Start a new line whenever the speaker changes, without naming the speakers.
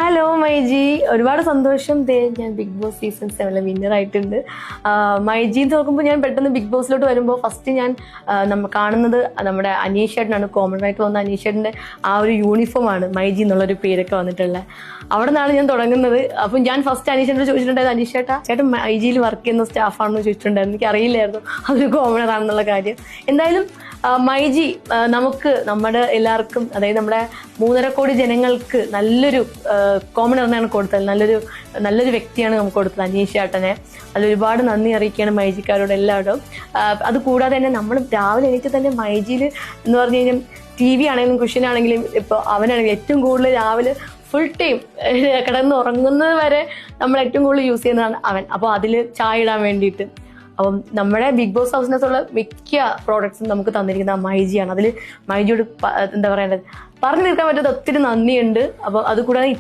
Hello myG, ഒരുപാട് സന്തോഷം. ഞാൻ ബിഗ് ബോസ് സീസൺ 7 വിന്നർ ആയിട്ടുണ്ട്. മൈജി എന്ന് നോക്കുമ്പോൾ ഞാൻ പെട്ടെന്ന് ബിഗ് ബോസിലോട്ട് വരുമ്പോൾ ഫസ്റ്റ് ഞാൻ നമ്മൾ കാണുന്നത് നമ്മുടെ അനീഷ് ചേട്ടനാണ്. കോമൺ ആയിട്ട് വന്ന അനീഷ് ചേട്ടൻ്റെ ആ ഒരു യൂണിഫോമാണ് മൈജി എന്നുള്ളൊരു പേരൊക്കെ വന്നിട്ടുള്ളത്. അവിടെ നിന്നാണ് ഞാൻ തുടങ്ങുന്നത്. അപ്പം ഞാൻ ഫസ്റ്റ് അനീഷ് ചേട്ടനോട് ചോദിച്ചിട്ടുണ്ടായിരുന്നു, അനീഷ് ചേട്ടൻ മൈജിയിൽ വർക്ക് ചെയ്യുന്ന സ്റ്റാഫാണെന്ന് ചോദിച്ചിട്ടുണ്ടായിരുന്നു. എനിക്ക് അറിയില്ലായിരുന്നു അതൊരു കോമണർ ആണെന്നുള്ള കാര്യം. എന്തായാലും മൈജി നമുക്ക് നമ്മുടെ എല്ലാവർക്കും, അതായത് നമ്മുടെ 3.5 കോടി ജനങ്ങൾക്ക് നല്ലൊരു കോമണറിനാണ് കൊടുത്തത്. നല്ലൊരു വ്യക്തിയാണ് നമുക്ക് കൊടുത്തത് അനീഷ് ചേട്ടനെ. അതിലൊരുപാട് നന്ദി അറിയിക്കുകയാണ് മൈജിക്കാരോട് എല്ലാവരും. അതുകൂടാതെ തന്നെ നമ്മൾ രാവിലെ എണീറ്റ് തന്നെ മൈജിയിൽ എന്ന് പറഞ്ഞു കഴിഞ്ഞാൽ TV ആണെങ്കിലും കുഷ്യൻ ആണെങ്കിലും ഇപ്പോൾ അവനാണെങ്കിലും ഏറ്റവും കൂടുതൽ രാവിലെ ഫുൾ ടൈം കിടന്ന് ഉറങ്ങുന്നത് വരെ നമ്മൾ ഏറ്റവും കൂടുതൽ യൂസ് ചെയ്യുന്നതാണ് അവൻ. അപ്പോൾ അതിൽ ചായ ഇടാൻ വേണ്ടിയിട്ട് അപ്പം നമ്മുടെ ബിഗ് ബോസ് ഹൗസിനകത്തുള്ള മിക്ക പ്രോഡക്ട്സും നമുക്ക് തന്നിരിക്കുന്ന മൈജിയാണ്. അതിൽ മൈജിയോട് എന്താ പറയേണ്ടത്, പറഞ്ഞു തീർക്കാൻ പറ്റാത്ത ഒത്തിരി നന്ദിയുണ്ട്. അപ്പോൾ അതുകൂടാതെ